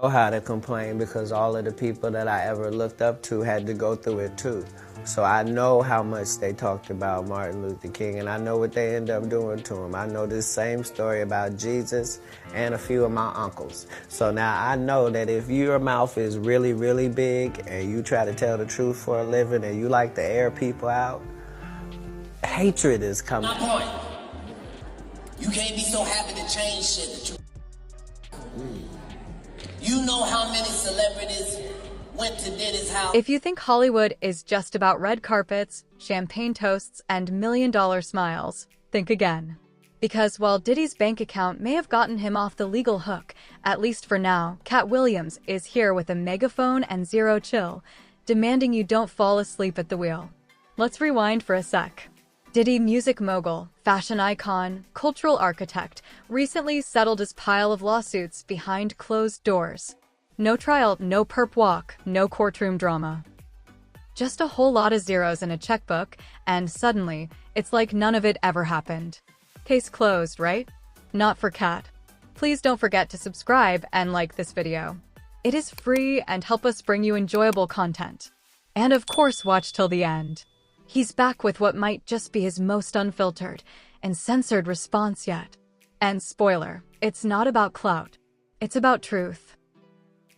Know how to complain because all of the people that I ever looked up to had to go through it too. So I know how much they talked about Martin Luther King, and I know what they end up doing to him. I know this same story about Jesus and a few of my uncles. So now I know that if your mouth is really, really big and you try to tell the truth for a living and you like to air people out, hatred is coming. My point. You can't be so happy to change shit that you know how many celebrities went to Diddy's house. If you think Hollywood is just about red carpets, champagne toasts, and million-dollar smiles, think again. Because while Diddy's bank account may have gotten him off the legal hook, at least for now, Katt Williams is here with a megaphone and zero chill, demanding you don't fall asleep at the wheel. Let's rewind for a sec. Diddy, music mogul, fashion icon, cultural architect, recently settled his pile of lawsuits behind closed doors. No trial, no perp walk, no courtroom drama. Just a whole lot of zeros in a checkbook, and suddenly, it's like none of it ever happened. Case closed, right? Not for Katt. Please don't forget to subscribe and like this video. It is free and help us bring you enjoyable content. And of course, watch till the end. He's back with what might just be his most unfiltered and censored response yet. And spoiler, it's not about clout. It's about truth.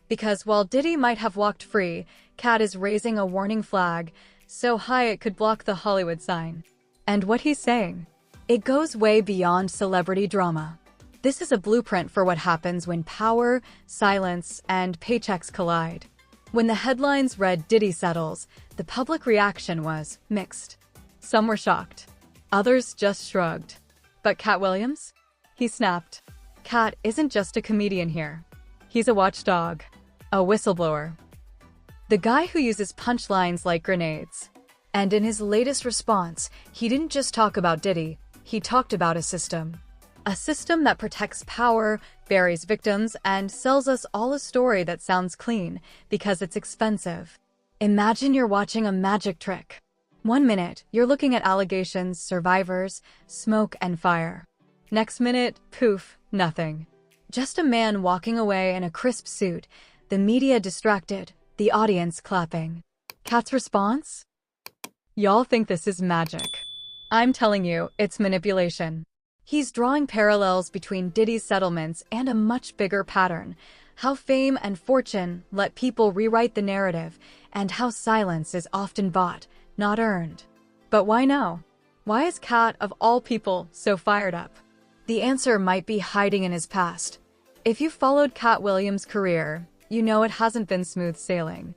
Because while Diddy might have walked free, Katt is raising a warning flag so high it could block the Hollywood sign. And what he's saying? It goes way beyond celebrity drama. This is a blueprint for what happens when power, silence, and paychecks collide. When the headlines read Diddy settles, the public reaction was mixed. Some were shocked. Others just shrugged. But Katt Williams? He snapped. Katt isn't just a comedian here. He's a watchdog. A whistleblower. The guy who uses punchlines like grenades. And in his latest response, he didn't just talk about Diddy, he talked about a system. A system that protects power, buries victims, and sells us all a story that sounds clean because it's expensive. Imagine you're watching a magic trick. 1 minute, you're looking at allegations, survivors, smoke, and fire. Next minute, poof, nothing. Just a man walking away in a crisp suit, the media distracted, the audience clapping. Katt's response? Y'all think this is magic. I'm telling you, it's manipulation. He's drawing parallels between Diddy's settlements and a much bigger pattern. How fame and fortune let people rewrite the narrative, and how silence is often bought, not earned. But why now? Why is Katt, of all people, so fired up? The answer might be hiding in his past. If you followed Katt Williams' career, you know it hasn't been smooth sailing.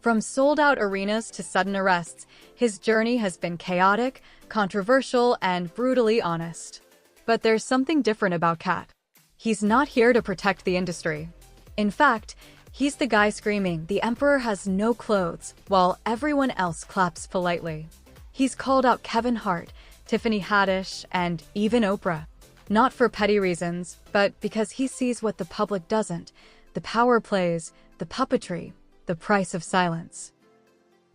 From sold-out arenas to sudden arrests, his journey has been chaotic, controversial, and brutally honest. But there's something different about Katt. He's not here to protect the industry. In fact, he's the guy screaming, "The emperor has no clothes," while everyone else claps politely. He's called out Kevin Hart, Tiffany Haddish, and even Oprah. Not for petty reasons, but because he sees what the public doesn't: the power plays, the puppetry, the price of silence.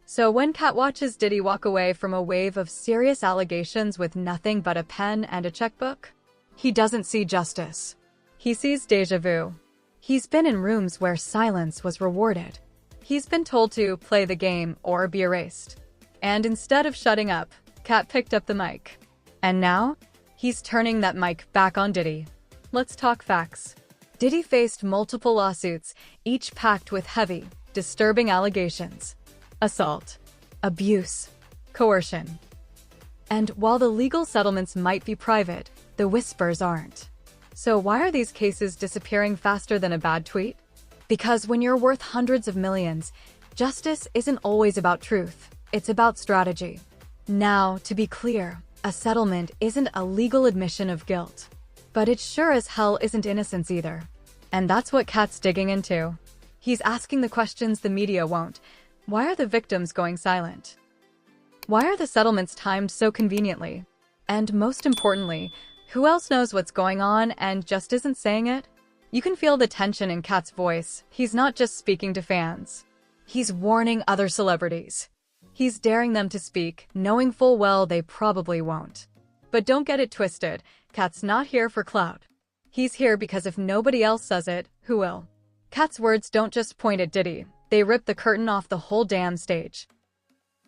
So when Katt watches Diddy walk away from a wave of serious allegations with nothing but a pen and a checkbook, he doesn't see justice. He sees déjà vu. He's been in rooms where silence was rewarded. He's been told to play the game or be erased. And instead of shutting up, Katt picked up the mic. And now, he's turning that mic back on Diddy. Let's talk facts. Diddy faced multiple lawsuits, each packed with heavy, disturbing allegations: assault, abuse, coercion. And while the legal settlements might be private, the whispers aren't. So why are these cases disappearing faster than a bad tweet? Because when you're worth hundreds of millions, justice isn't always about truth, it's about strategy. Now, to be clear, a settlement isn't a legal admission of guilt. But it sure as hell isn't innocence either. And that's what Katt's digging into. He's asking the questions the media won't. Why are the victims going silent? Why are the settlements timed so conveniently? And most importantly, who else knows what's going on and just isn't saying it? You can feel the tension in Katt's voice. He's not just speaking to fans. He's warning other celebrities. He's daring them to speak, knowing full well they probably won't. But don't get it twisted. Katt's not here for clout. He's here because if nobody else says it, who will? Katt's words don't just point at Diddy, they rip the curtain off the whole damn stage.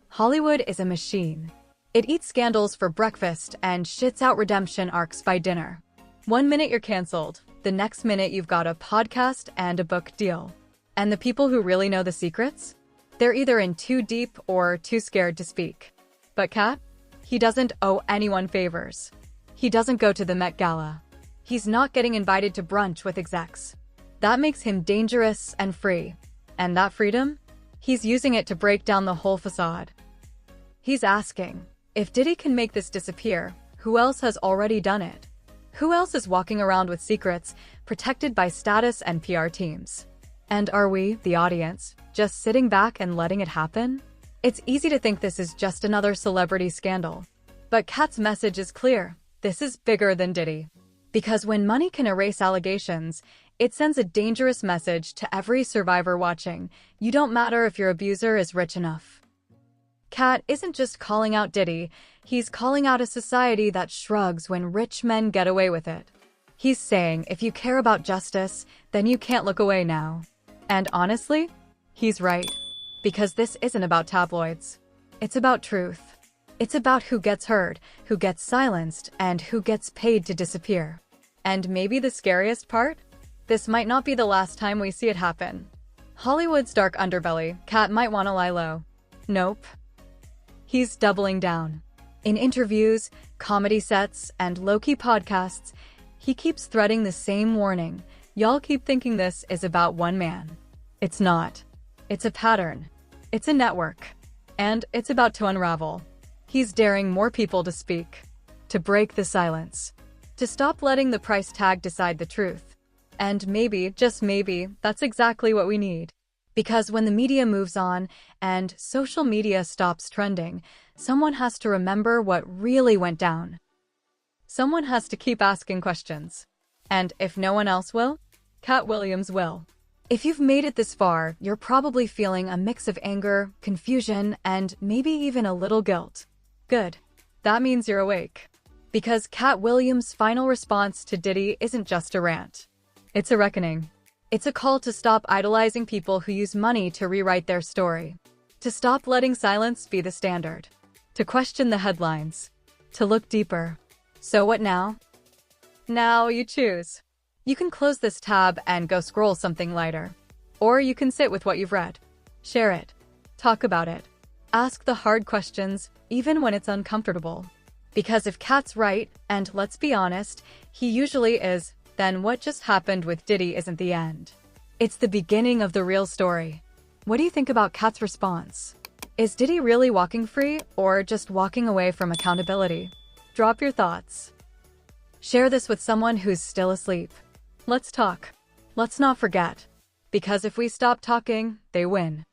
Hollywood is a machine. It eats scandals for breakfast and shits out redemption arcs by dinner. One minute you're canceled, the next minute you've got a podcast and a book deal. And the people who really know the secrets? They're either in too deep or too scared to speak. But Katt? He doesn't owe anyone favors. He doesn't go to the Met Gala. He's not getting invited to brunch with execs. That makes him dangerous and free. And that freedom? He's using it to break down the whole facade. He's asking, if Diddy can make this disappear, who else has already done it? Who else is walking around with secrets, protected by status and PR teams? And are we, the audience, just sitting back and letting it happen? It's easy to think this is just another celebrity scandal. But Katt's message is clear. This is bigger than Diddy. Because when money can erase allegations, it sends a dangerous message to every survivor watching. You don't matter if your abuser is rich enough. Katt isn't just calling out Diddy, he's calling out a society that shrugs when rich men get away with it. He's saying, if you care about justice, then you can't look away now. And honestly, he's right. Because this isn't about tabloids. It's about truth. It's about who gets heard, who gets silenced, and who gets paid to disappear. And maybe the scariest part? This might not be the last time we see it happen. Hollywood's dark underbelly, Katt might want to lie low. Nope. He's doubling down. In interviews, comedy sets, and low-key podcasts, he keeps threading the same warning. Y'all keep thinking this is about one man. It's not. It's a pattern. It's a network. And it's about to unravel. He's daring more people to speak. To break the silence. To stop letting the price tag decide the truth. And maybe, just maybe, that's exactly what we need. Because when the media moves on and social media stops trending, someone has to remember what really went down. Someone has to keep asking questions. And if no one else will, Katt Williams will. If you've made it this far, you're probably feeling a mix of anger, confusion, and maybe even a little guilt. Good. That means you're awake. Because Katt Williams' final response to Diddy isn't just a rant. It's a reckoning. It's a call to stop idolizing people who use money to rewrite their story. To stop letting silence be the standard. To question the headlines. To look deeper. So what now? Now you choose. You can close this tab and go scroll something lighter. Or you can sit with what you've read. Share it. Talk about it. Ask the hard questions, even when it's uncomfortable. Because if Katt's right, and let's be honest, he usually is, then what just happened with Diddy isn't the end. It's the beginning of the real story. What do you think about Katt's response? Is Diddy really walking free, or just walking away from accountability? Drop your thoughts. Share this with someone who's still asleep. Let's talk. Let's not forget. Because if we stop talking, they win.